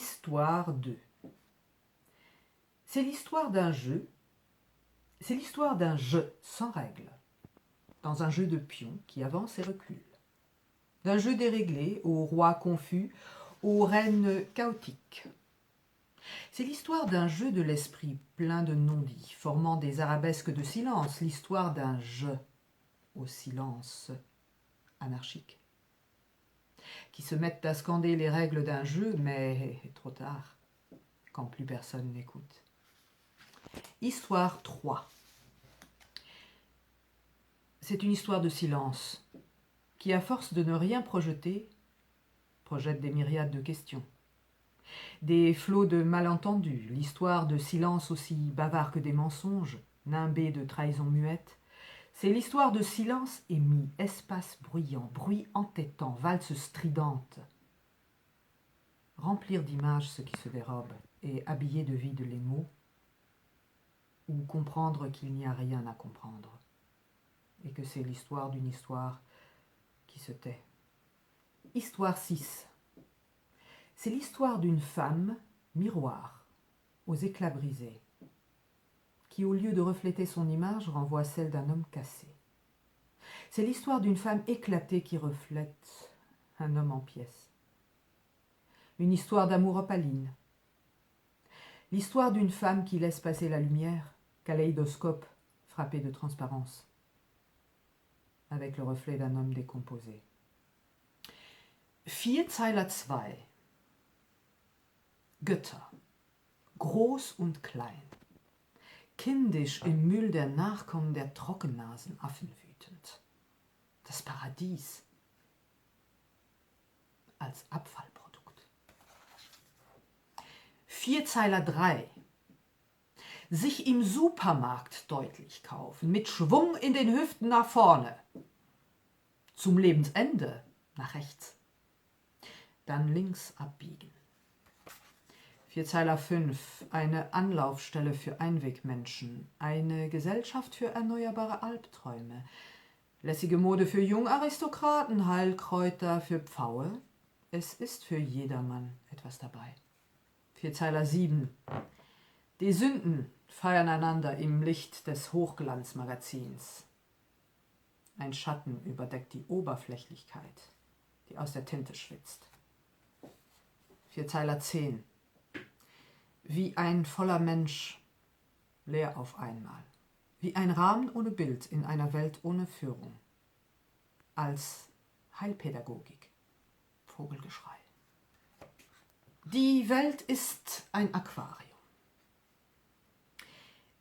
Histoire 2. C'est l'histoire d'un jeu. C'est l'histoire d'un jeu sans règles, dans un jeu de pions qui avance et recule. D'un jeu déréglé, au roi confus, aux reines chaotiques. C'est l'histoire d'un jeu de l'esprit plein de non-dits, formant des arabesques de silence, l'histoire d'un jeu au silence anarchique, qui se mettent à scander les règles d'un jeu, mais trop tard, quand plus personne n'écoute. Histoire 3. C'est une histoire de silence, qui, à force de ne rien projeter, projette des myriades de questions. Des flots de malentendus, l'histoire de silence aussi bavard que des mensonges, nimbés de trahisons muettes. C'est l'histoire de silence émis, espace bruyant, bruit entêtant, valse stridente. Remplir d'images ce qui se dérobe et habiller de vide les mots, ou comprendre qu'il n'y a rien à comprendre, et que c'est l'histoire d'une histoire qui se tait. Histoire 6. C'est l'histoire d'une femme, miroir, aux éclats brisés, qui, au lieu de refléter son image, renvoie celle d'un homme cassé. C'est l'histoire d'une femme éclatée qui reflète un homme en pièces. Une histoire d'amour opaline. L'histoire d'une femme qui laisse passer la lumière, kaléidoscope frappé de transparence, avec le reflet d'un homme décomposé. Vierzeiler 2. Götter, groß und klein, kindisch im Müll der Nachkommen der Trockennasenaffen wütend. Das Paradies als Abfallprodukt. Vierzeiler 3. Sich im Supermarkt deutlich kaufen, mit Schwung in den Hüften nach vorne. Zum Lebensende nach rechts. Dann links abbiegen. Vierzeiler 5. Eine Anlaufstelle für Einwegmenschen. Eine Gesellschaft für erneuerbare Albträume. Lässige Mode für Jungaristokraten, Heilkräuter für Pfaue. Es ist für jedermann etwas dabei. Vierzeiler 7. Die Sünden feiern einander im Licht des Hochglanzmagazins. Ein Schatten überdeckt die Oberflächlichkeit, die aus der Tinte schwitzt. Vierzeiler 10. Wie ein voller Mensch, leer auf einmal. Wie ein Rahmen ohne Bild in einer Welt ohne Führung. Als Heilpädagogik. Vogelgeschrei. Die Welt ist ein Aquarium.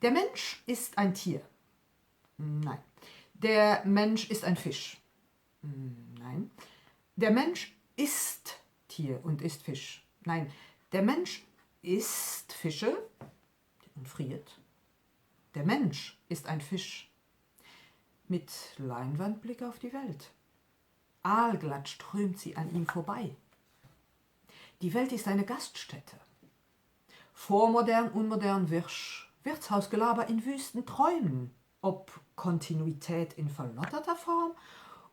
Der Mensch ist ein Tier. Nein. Der Mensch ist ein Fisch. Nein. Der Mensch ist Tier und ist Fisch. Nein. Der Mensch isst Fische und friert. Der Mensch ist ein Fisch mit Leinwandblick auf die Welt. Aalglatt strömt sie an ihm vorbei. Die Welt ist eine Gaststätte. Vormodern, unmodern, Wirsch, Wirtshausgelaber in wüsten Träumen, ob Kontinuität in verlotterter Form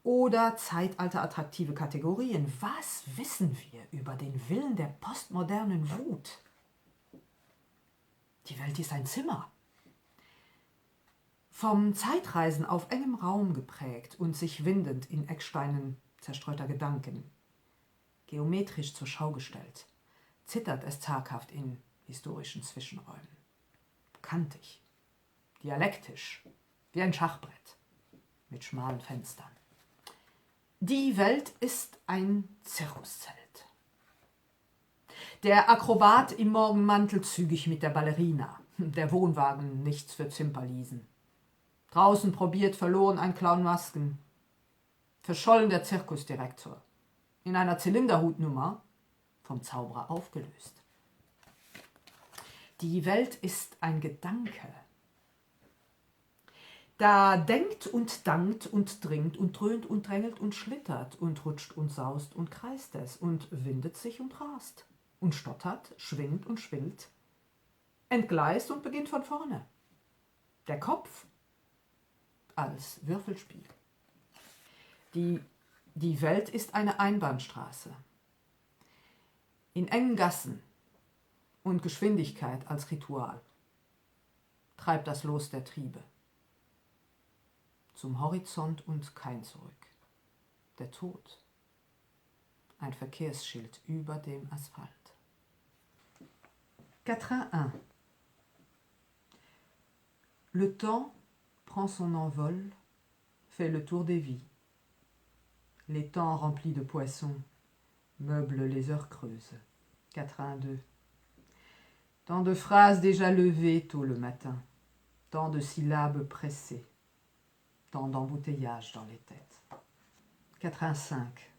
oder zeitalterattraktive Kategorien. Was wissen wir über den Willen der postmodernen Wut? Die Welt ist ein Zimmer. Vom Zeitreisen auf engem Raum geprägt und sich windend in Ecksteinen zerstreuter Gedanken. Geometrisch zur Schau gestellt, zittert es zaghaft in historischen Zwischenräumen. Kantig, dialektisch, wie ein Schachbrett mit schmalen Fenstern. Die Welt ist ein Zirkuszelt. Der Akrobat im Morgenmantel zügig mit der Ballerina, der Wohnwagen nichts für Zimperliesen. Draußen probiert verloren ein Clown Masken. Verschollen der Zirkusdirektor. In einer Zylinderhutnummer vom Zauberer aufgelöst. Die Welt ist ein Gedanke. Da denkt und dankt und dringt und dröhnt und drängelt und schlittert und rutscht und saust und kreist es und windet sich und rast und stottert, schwingt und schwillt, entgleist und beginnt von vorne. Der Kopf als Würfelspiel. Die Welt ist eine Einbahnstraße. In engen Gassen, und Geschwindigkeit als Ritual treibt das Los der Triebe. Zum Horizont und kein Zurück. Der Tod. Ein Verkehrsschild über dem Asphalt. Quatrain 1. Le temps prend son envol, fait le tour des vies. Les temps remplis de poissons meublent les heures creuses. Quatrain 2. Tant de phrases déjà levées tôt le matin, tant de syllabes pressées, tant d'embouteillages dans les têtes. Quatrain 5.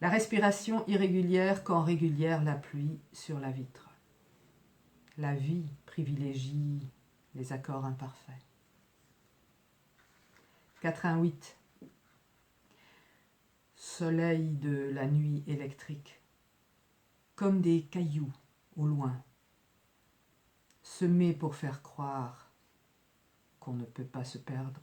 La respiration irrégulière quand régulière la pluie sur la vitre. La vie privilégie les accords imparfaits. Quatrain 8. Soleil de la nuit électrique, comme des cailloux au loin, semés pour faire croire qu'on ne peut pas se perdre.